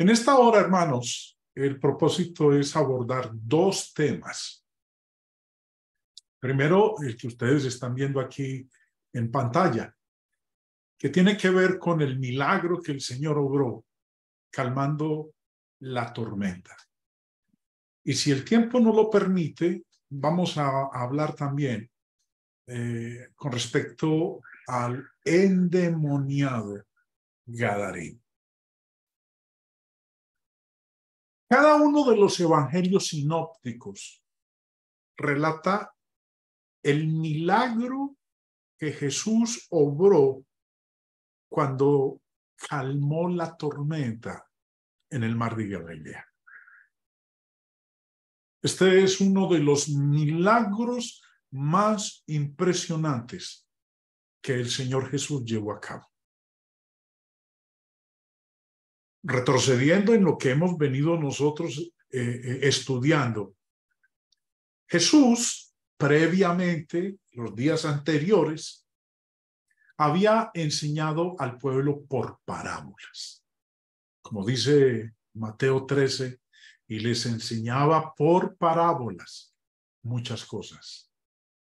En esta hora, hermanos, el propósito es abordar dos temas. Primero, el que ustedes están viendo aquí en pantalla, que tiene que ver con el milagro que el Señor obró, calmando la tormenta. Y si el tiempo no lo permite, vamos a hablar también con respecto al endemoniado gadareno. Cada uno de los evangelios sinópticos relata el milagro que Jesús obró cuando calmó la tormenta en el mar de Galilea. Este es uno de los milagros más impresionantes que el Señor Jesús llevó a cabo. Retrocediendo en lo que hemos venido nosotros estudiando, Jesús previamente, los días anteriores, había enseñado al pueblo por parábolas. Como dice Mateo 13, y les enseñaba por parábolas muchas cosas.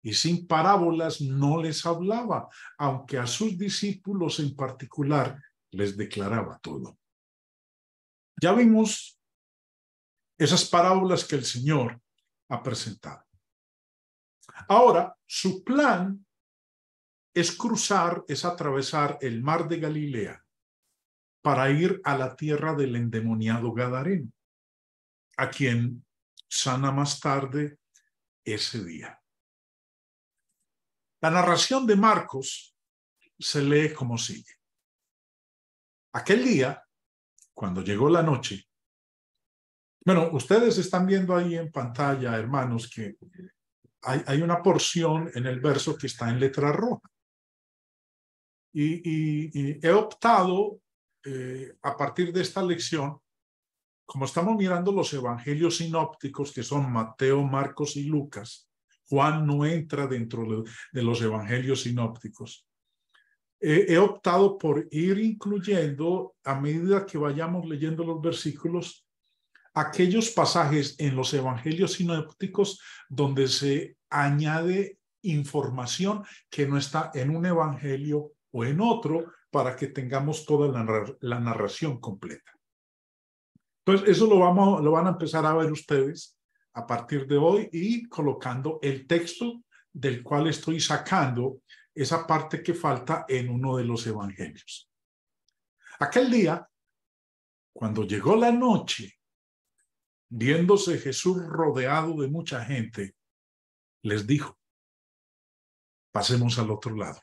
Y sin parábolas no les hablaba, aunque a sus discípulos en particular les declaraba todo. Ya vimos esas parábolas que el Señor ha presentado. Ahora, su plan es atravesar el mar de Galilea para ir a la tierra del endemoniado gadareno, a quien sana más tarde ese día. La narración de Marcos se lee como sigue. Aquel día, cuando llegó la noche, bueno, ustedes están viendo ahí en pantalla, hermanos, que hay una porción en el verso que está en letra roja. Y he optado, a partir de esta lección, como estamos mirando los evangelios sinópticos, que son Mateo, Marcos y Lucas, Juan no entra dentro de los evangelios sinópticos. He optado por ir incluyendo, a medida que vayamos leyendo los versículos, aquellos pasajes en los evangelios sinópticos donde se añade información que no está en un evangelio o en otro, para que tengamos toda la narración completa. Entonces, eso lo van a empezar a ver ustedes a partir de hoy, y colocando el texto del cual estoy sacando esa parte que falta en uno de los evangelios. Aquel día, cuando llegó la noche, viéndose Jesús rodeado de mucha gente, les dijo: pasemos al otro lado.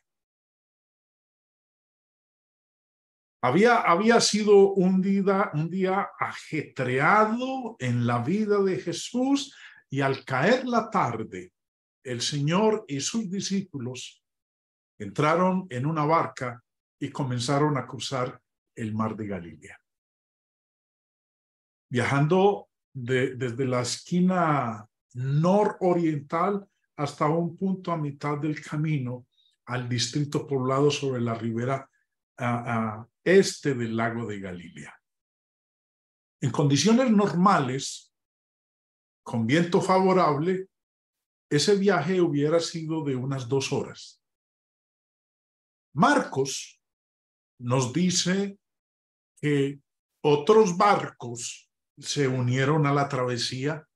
Había sido un día ajetreado en la vida de Jesús, y al caer la tarde, el Señor y sus discípulos entraron en una barca y comenzaron a cruzar el mar de Galilea. Viajando desde la esquina nororiental hasta un punto a mitad del camino al distrito poblado sobre la ribera este del lago de Galilea. En condiciones normales, con viento favorable, ese viaje hubiera sido de unas 2 horas. Marcos nos dice que otros barcos se unieron a la travesía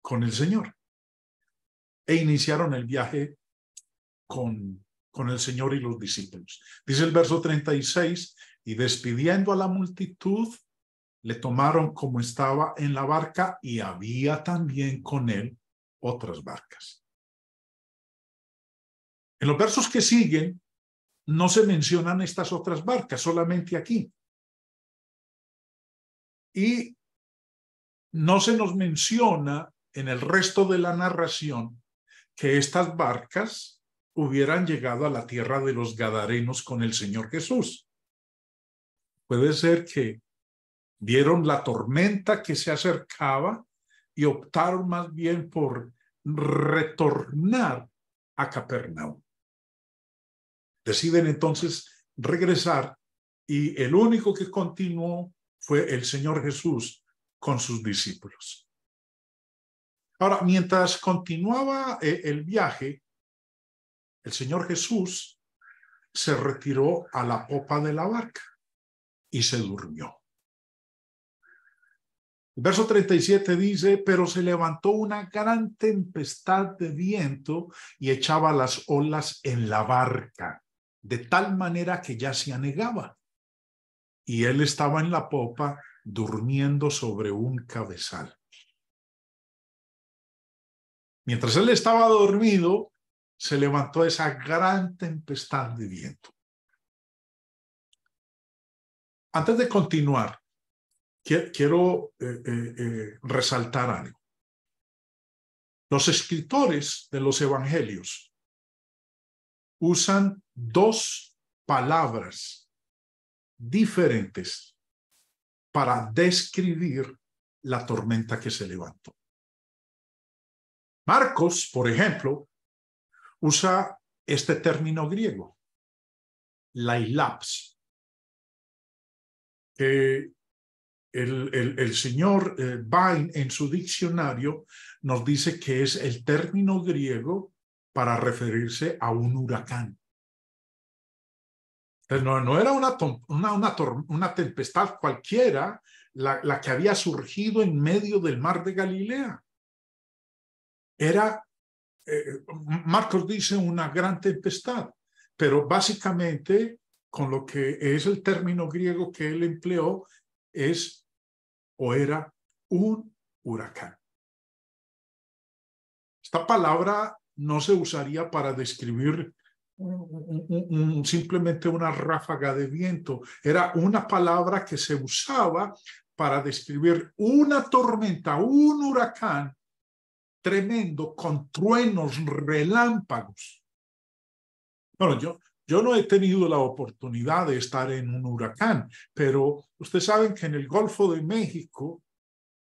con el Señor e iniciaron el viaje con el Señor y los discípulos. Dice el verso 36, y despidiendo a la multitud, le tomaron como estaba en la barca, y había también con él otras barcas. En los versos que siguen no se mencionan estas otras barcas, solamente aquí. Y no se nos menciona en el resto de la narración que estas barcas hubieran llegado a la tierra de los gadarenos con el Señor Jesús. Puede ser que vieron la tormenta que se acercaba y optaron más bien por retornar a Capernaum. Deciden entonces regresar, y el único que continuó fue el Señor Jesús con sus discípulos. Ahora, mientras continuaba el viaje, el Señor Jesús se retiró a la popa de la barca y se durmió. El verso 37 dice, pero se levantó una gran tempestad de viento y echaba las olas en la barca, de tal manera que ya se anegaba. Y él estaba en la popa durmiendo sobre un cabezal. Mientras él estaba dormido, se levantó esa gran tempestad de viento. Antes de continuar, quiero resaltar algo. Los escritores de los evangelios usan dos palabras diferentes para describir la tormenta que se levantó. Marcos, por ejemplo, usa este término griego, lailaps, que el señor Vine en su diccionario nos dice que es el término griego para referirse a un huracán. Entonces, no era una tempestad cualquiera la que había surgido en medio del mar de Galilea. Era, Marcos dice, una gran tempestad, pero básicamente con lo que es el término griego que él empleó es o era un huracán. Esta palabra no se usaría para describir simplemente una ráfaga de viento. Era una palabra que se usaba para describir una tormenta, un huracán tremendo con truenos, relámpagos. Bueno, yo no he tenido la oportunidad de estar en un huracán, pero ustedes saben que en el Golfo de México,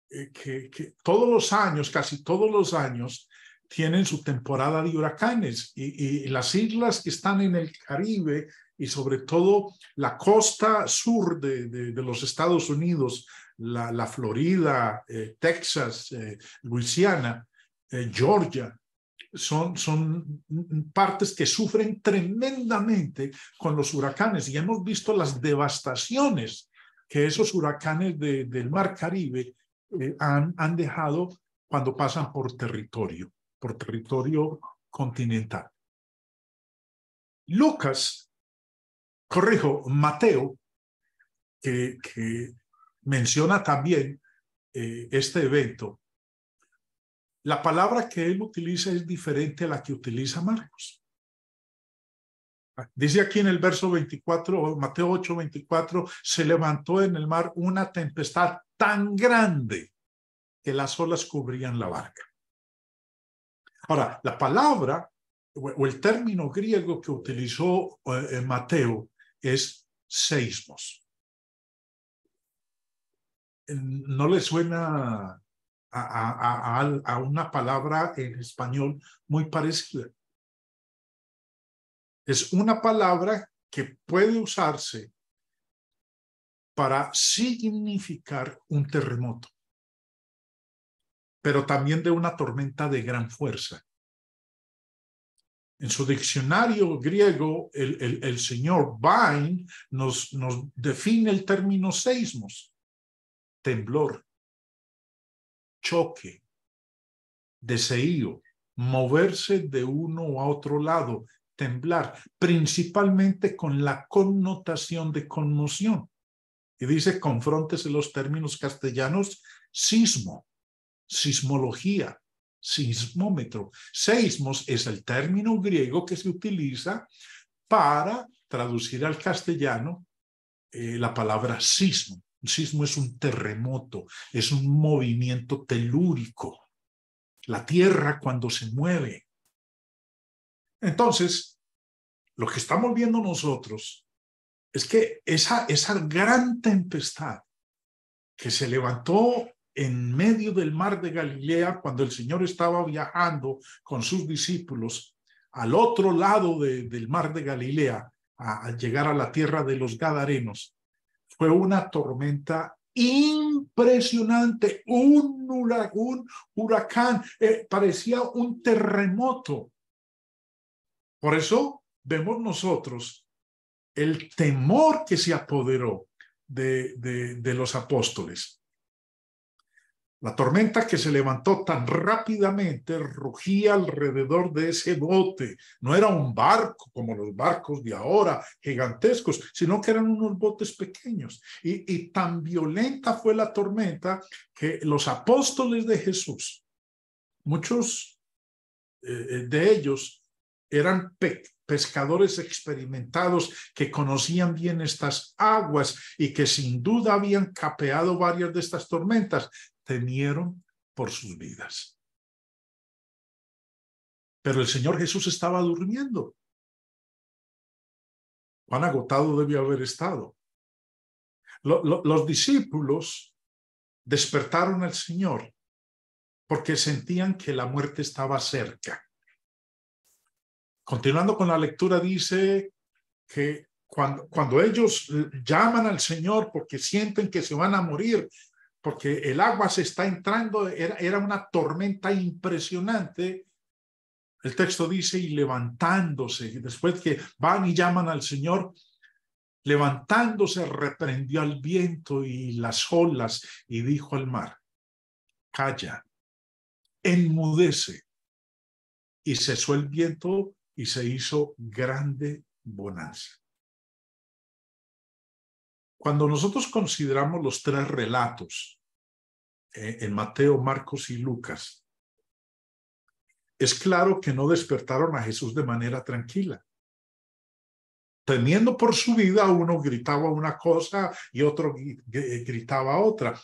que todos los años, casi todos los años, tienen su temporada de huracanes y las islas que están en el Caribe y sobre todo la costa sur de los Estados Unidos, la Florida, Texas, Luisiana, Georgia, son partes que sufren tremendamente con los huracanes y hemos visto las devastaciones que esos huracanes del Mar Caribe han dejado cuando pasan por territorio continental. Mateo, que menciona también este evento, la palabra que él utiliza es diferente a la que utiliza Marcos. Dice aquí en el verso 24, Mateo 8:24, se levantó en el mar una tempestad tan grande que las olas cubrían la barca. Ahora, la palabra o el término griego que utilizó Mateo es seismos. ¿No le suena a una palabra en español muy parecida? Es una palabra que puede usarse para significar un terremoto, pero también de una tormenta de gran fuerza. En su diccionario griego, el señor Vine nos define el término seismos: temblor, choque, deseío, moverse de uno a otro lado, temblar, principalmente con la connotación de conmoción. Y dice, confróntese los términos castellanos: sismo, sismología, sismómetro. Seismos es el término griego que se utiliza para traducir al castellano la palabra sismo. Un sismo es un terremoto, es un movimiento telúrico. La tierra cuando se mueve. Entonces, lo que estamos viendo nosotros es que esa gran tempestad que se levantó en medio del mar de Galilea cuando el Señor estaba viajando con sus discípulos al otro lado del mar de Galilea, al llegar a la tierra de los Gadarenos, fue una tormenta impresionante, un huracán, parecía un terremoto. Por eso vemos nosotros el temor que se apoderó de los apóstoles. La tormenta que se levantó tan rápidamente rugía alrededor de ese bote. No era un barco como los barcos de ahora, gigantescos, sino que eran unos botes pequeños. Y tan violenta fue la tormenta que los apóstoles de Jesús, muchos de ellos eran pescadores experimentados que conocían bien estas aguas y que sin duda habían capeado varias de estas tormentas, temieron por sus vidas. Pero el Señor Jesús estaba durmiendo. Cuán agotado debió haber estado. Los discípulos despertaron al Señor porque sentían que la muerte estaba cerca. Continuando con la lectura, dice que cuando ellos llaman al Señor porque sienten que se van a morir, porque el agua se está entrando, era una tormenta impresionante. El texto dice, y levantándose, después que van y llaman al Señor, levantándose reprendió al viento y las olas y dijo al mar, calla, enmudece. Y cesó el viento y se hizo grande bonanza. Cuando nosotros consideramos los tres relatos en Mateo, Marcos y Lucas, es claro que no despertaron a Jesús de manera tranquila. Temiendo por su vida, uno gritaba una cosa y otro gritaba otra.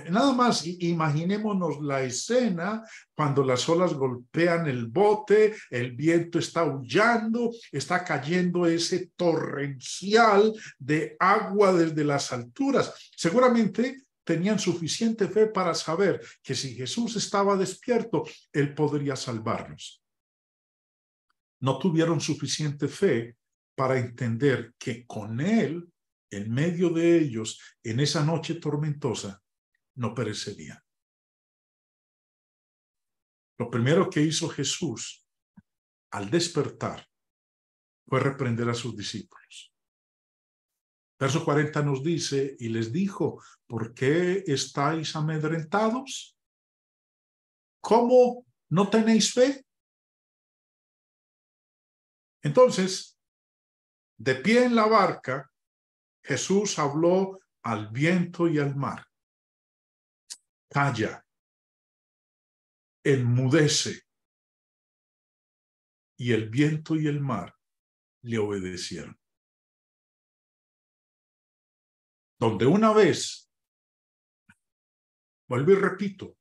Nada más imaginémonos la escena cuando las olas golpean el bote, el viento está aullando, está cayendo ese torrencial de agua desde las alturas. Seguramente tenían suficiente fe para saber que si Jesús estaba despierto, Él podría salvarnos. No tuvieron suficiente fe para entender que con Él, en medio de ellos, en esa noche tormentosa, no perecería. Lo primero que hizo Jesús al despertar fue reprender a sus discípulos. Verso 40 nos dice, y les dijo, ¿por qué estáis amedrentados? ¿Cómo no tenéis fe? Entonces, de pie en la barca, Jesús habló al viento y al mar. Calla, enmudece. Y el viento y el mar le obedecieron. Donde una vez, vuelvo y repito,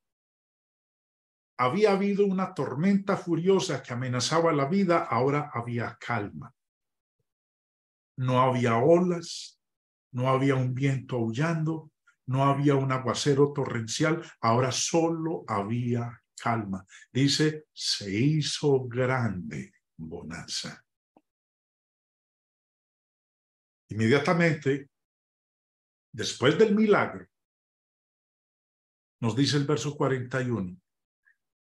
había habido una tormenta furiosa que amenazaba la vida, ahora había calma. No había olas, no había un viento aullando, no había un aguacero torrencial, ahora solo había calma. Dice, se hizo grande bonanza. Inmediatamente, después del milagro, nos dice el verso 41,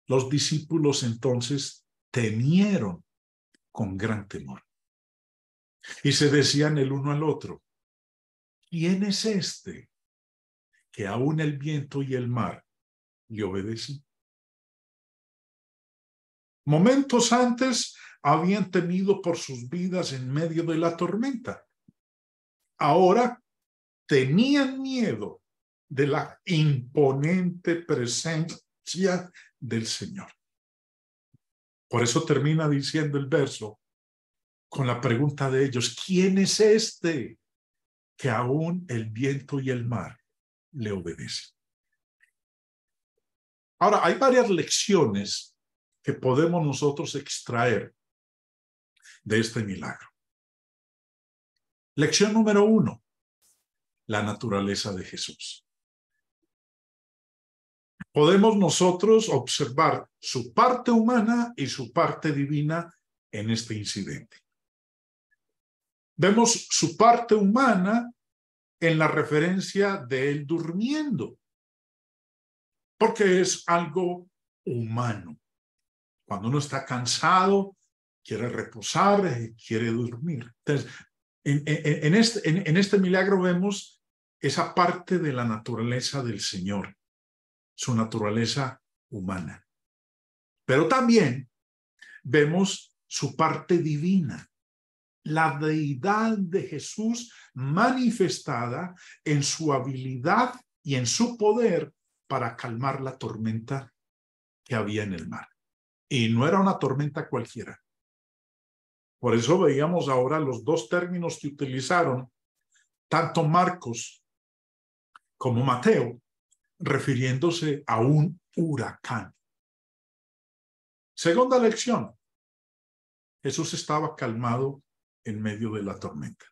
los discípulos entonces temieron con gran temor. Y se decían el uno al otro, ¿quién es este que aún el viento y el mar le obedecen? Momentos antes habían temido por sus vidas en medio de la tormenta. Ahora tenían miedo de la imponente presencia del Señor. Por eso termina diciendo el verso con la pregunta de ellos, ¿quién es este que aún el viento y el mar le obedecen? Ahora, hay varias lecciones que podemos nosotros extraer de este milagro. Lección número 1, la naturaleza de Jesús. Podemos nosotros observar su parte humana y su parte divina en este incidente. Vemos su parte humana en la referencia de él durmiendo, porque es algo humano. Cuando uno está cansado, quiere reposar, quiere dormir. Entonces, en este milagro vemos esa parte de la naturaleza del Señor, su naturaleza humana. Pero también vemos su parte divina, la deidad de Jesús manifestada en su habilidad y en su poder para calmar la tormenta que había en el mar. Y no era una tormenta cualquiera. Por eso veíamos ahora los dos términos que utilizaron tanto Marcos como Mateo, refiriéndose a un huracán. Segunda lección, Jesús estaba calmado en medio de la tormenta.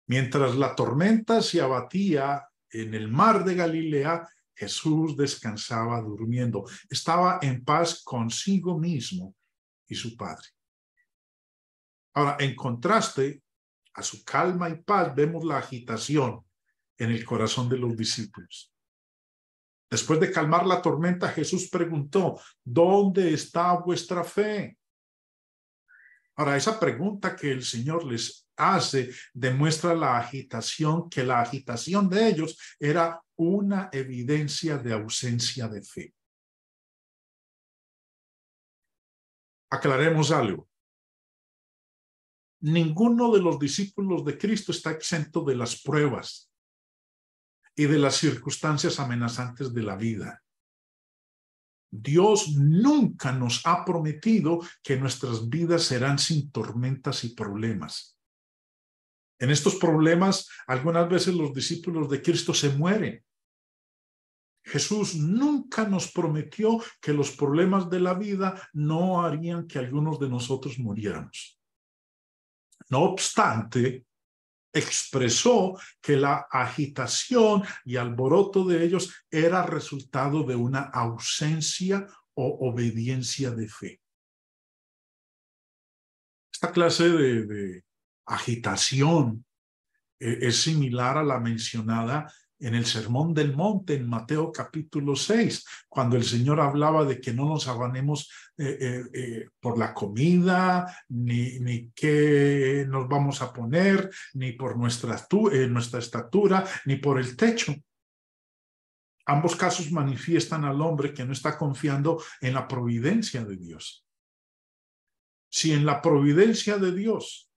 Mientras la tormenta se abatía en el mar de Galilea, Jesús descansaba durmiendo. Estaba en paz consigo mismo y su Padre. Ahora, en contraste a su calma y paz, vemos la agitación en el corazón de los discípulos. Después de calmar la tormenta, Jesús preguntó, ¿dónde está vuestra fe? Ahora, esa pregunta que el Señor les hace demuestra la agitación, que la agitación de ellos era una evidencia de ausencia de fe. Aclaremos algo. Ninguno de los discípulos de Cristo está exento de las pruebas y de las circunstancias amenazantes de la vida. Dios nunca nos ha prometido que nuestras vidas serán sin tormentas y problemas. En estos problemas, algunas veces los discípulos de Cristo se mueren. Jesús nunca nos prometió que los problemas de la vida no harían que algunos de nosotros muriéramos. No obstante, expresó que la agitación y alboroto de ellos era resultado de una ausencia o obediencia de fe. Esta clase de agitación es similar a la mencionada en el Sermón del Monte en Mateo capítulo 6, cuando el Señor hablaba de que no nos afanemos por la comida, ni qué nos vamos a poner, ni por nuestra estatura, ni por el techo. Ambos casos manifiestan al hombre que no está confiando en la providencia de Dios. Si en la providencia de Dios,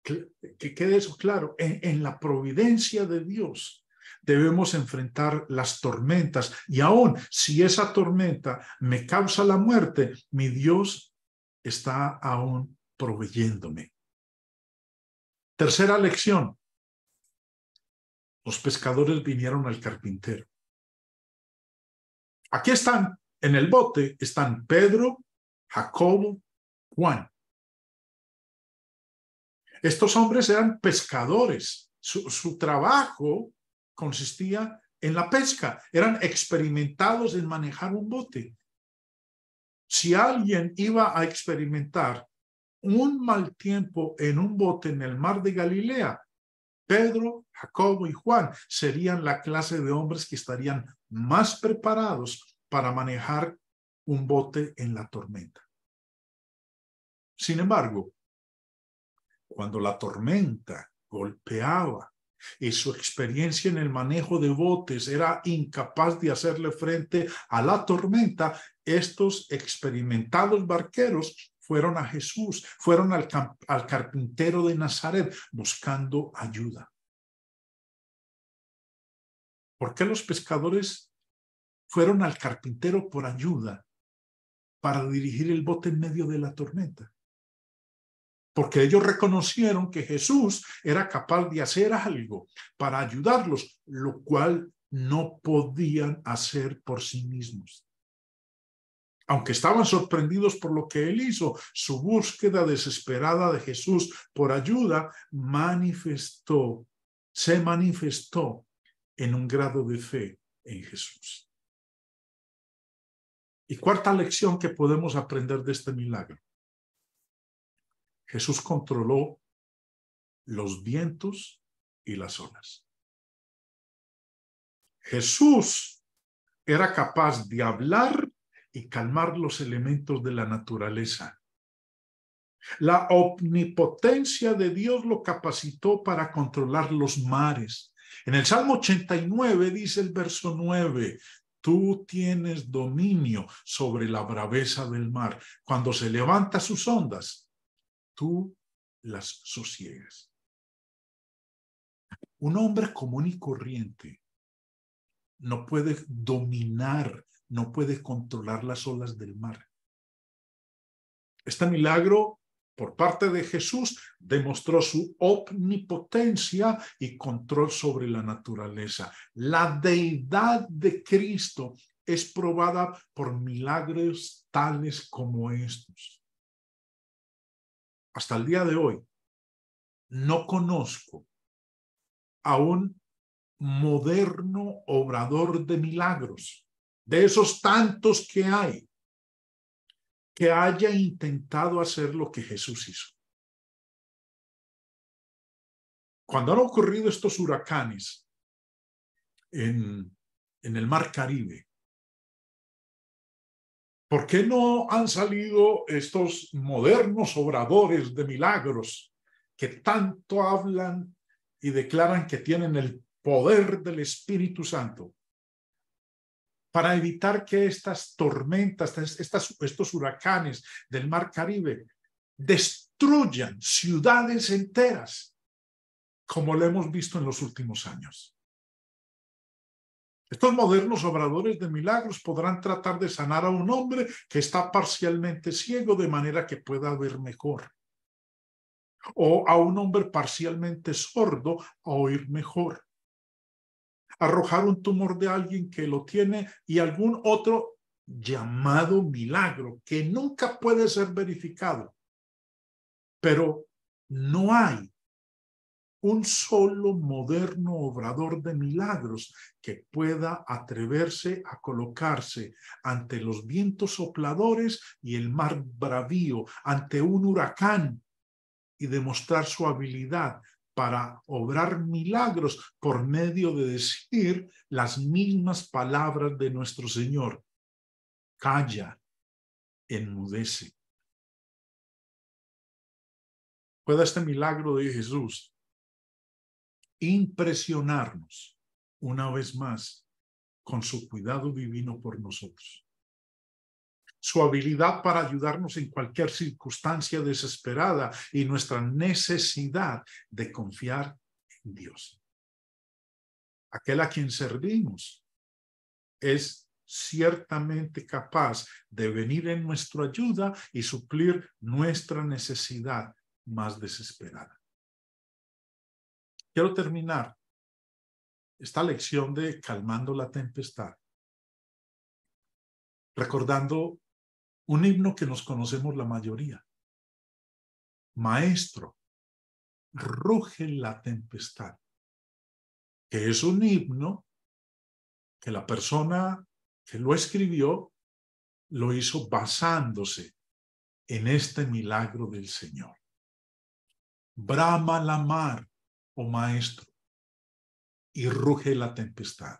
que quede eso claro, en la providencia de Dios debemos enfrentar las tormentas, y aún si esa tormenta me causa la muerte, mi Dios está aún proveyéndome. Tercera lección. Los pescadores vinieron al carpintero. Aquí están, en el bote, están Pedro, Jacobo, Juan. Estos hombres eran pescadores. Su trabajo consistía en la pesca. Eran experimentados en manejar un bote. Si alguien iba a experimentar un mal tiempo en un bote en el mar de Galilea, Pedro, Jacobo y Juan serían la clase de hombres que estarían más preparados para manejar un bote en la tormenta. Sin embargo, cuando la tormenta golpeaba y su experiencia en el manejo de botes era incapaz de hacerle frente a la tormenta, estos experimentados barqueros fueron a Jesús, fueron al carpintero de Nazaret buscando ayuda. ¿Por qué los pescadores fueron al carpintero por ayuda para dirigir el bote en medio de la tormenta? Porque ellos reconocieron que Jesús era capaz de hacer algo para ayudarlos, lo cual no podían hacer por sí mismos. Aunque estaban sorprendidos por lo que él hizo, su búsqueda desesperada de Jesús por ayuda se manifestó en un grado de fe en Jesús. Y cuarta lección que podemos aprender de este milagro. Jesús controló los vientos y las olas. Jesús era capaz de hablar y calmar los elementos de la naturaleza. La omnipotencia de Dios lo capacitó para controlar los mares. En el Salmo 89 dice el verso 9, tú tienes dominio sobre la braveza del mar. Cuando se levanta sus ondas, tú las sosiegas. Un hombre común y corriente no puede dominar, no puede controlar las olas del mar. Este milagro por parte de Jesús demostró su omnipotencia y control sobre la naturaleza. La deidad de Cristo es probada por milagros tales como estos. Hasta el día de hoy, no conozco a un moderno obrador de milagros, de esos tantos que hay, que haya intentado hacer lo que Jesús hizo. Cuando han ocurrido estos huracanes en el Mar Caribe, ¿por qué no han salido estos modernos obradores de milagros que tanto hablan y declaran que tienen el poder del Espíritu Santo para evitar que estas tormentas, estos huracanes del Mar Caribe destruyan ciudades enteras, como lo hemos visto en los últimos años? Estos modernos obradores de milagros podrán tratar de sanar a un hombre que está parcialmente ciego de manera que pueda ver mejor, o a un hombre parcialmente sordo a oír mejor, arrojar un tumor de alguien que lo tiene y algún otro llamado milagro que nunca puede ser verificado. Pero no hay un solo moderno obrador de milagros que pueda atreverse a colocarse ante los vientos sopladores y el mar bravío, ante un huracán, y demostrar su habilidad para obrar milagros por medio de decir las mismas palabras de nuestro Señor. Calla, enmudece. Pueda este milagro de Jesús impresionarnos una vez más con su cuidado divino por nosotros. Su habilidad para ayudarnos en cualquier circunstancia desesperada y nuestra necesidad de confiar en Dios. Aquel a quien servimos es ciertamente capaz de venir en nuestra ayuda y suplir nuestra necesidad más desesperada. Quiero terminar esta lección de calmando la tempestad recordando un himno que nos conocemos la mayoría. Maestro, ruge la tempestad, que es un himno que la persona que lo escribió lo hizo basándose en este milagro del Señor. Brama la mar, oh maestro, y ruge la tempestad.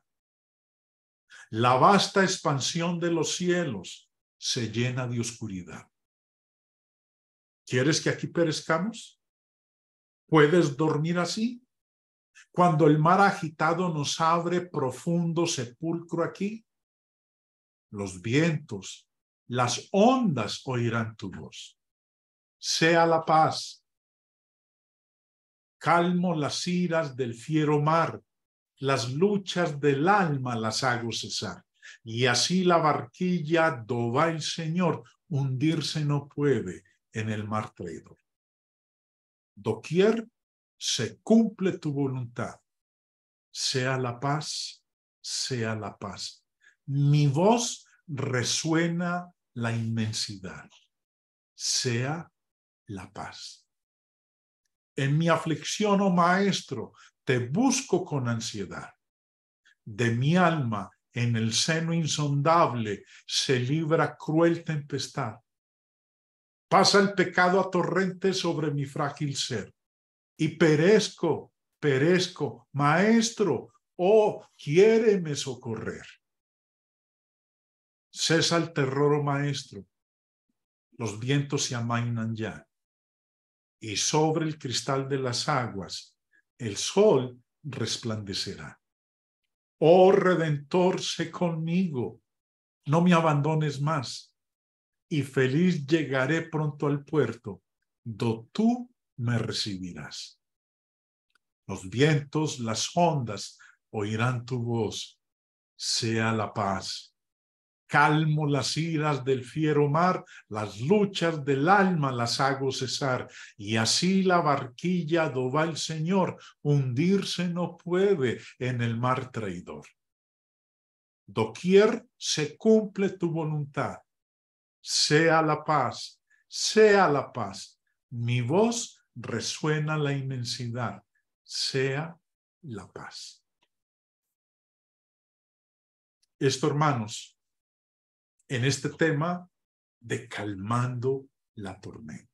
La vasta expansión de los cielos se llena de oscuridad. ¿Quieres que aquí perezcamos? ¿Puedes dormir así? Cuando el mar agitado nos abre profundo sepulcro aquí, los vientos, las ondas oirán tu voz. Sea la paz. Calmo las iras del fiero mar, las luchas del alma las hago cesar. Y así la barquilla do va el Señor, hundirse no puede en el mar traidor. Doquier se cumple tu voluntad. Sea la paz, sea la paz. Mi voz resuena la inmensidad. Sea la paz. En mi aflicción, oh maestro, te busco con ansiedad. De mi alma, en el seno insondable, se libra cruel tempestad. Pasa el pecado a torrente sobre mi frágil ser. y perezco, maestro, oh, quiéreme socorrer. Cesa el terror, oh maestro, los vientos se amainan ya, y sobre el cristal de las aguas el sol resplandecerá. Oh Redentor, sé conmigo, no me abandones más, y feliz llegaré pronto al puerto, do tú me recibirás. Los vientos, las ondas oirán tu voz, sea la paz. Calmo las iras del fiero mar, las luchas del alma las hago cesar, y así la barquilla do va el Señor, hundirse no puede en el mar traidor. Doquier se cumple tu voluntad, sea la paz, sea la paz. Mi voz resuena la inmensidad, sea la paz. Esto, hermanos, en este tema de calmando la tormenta.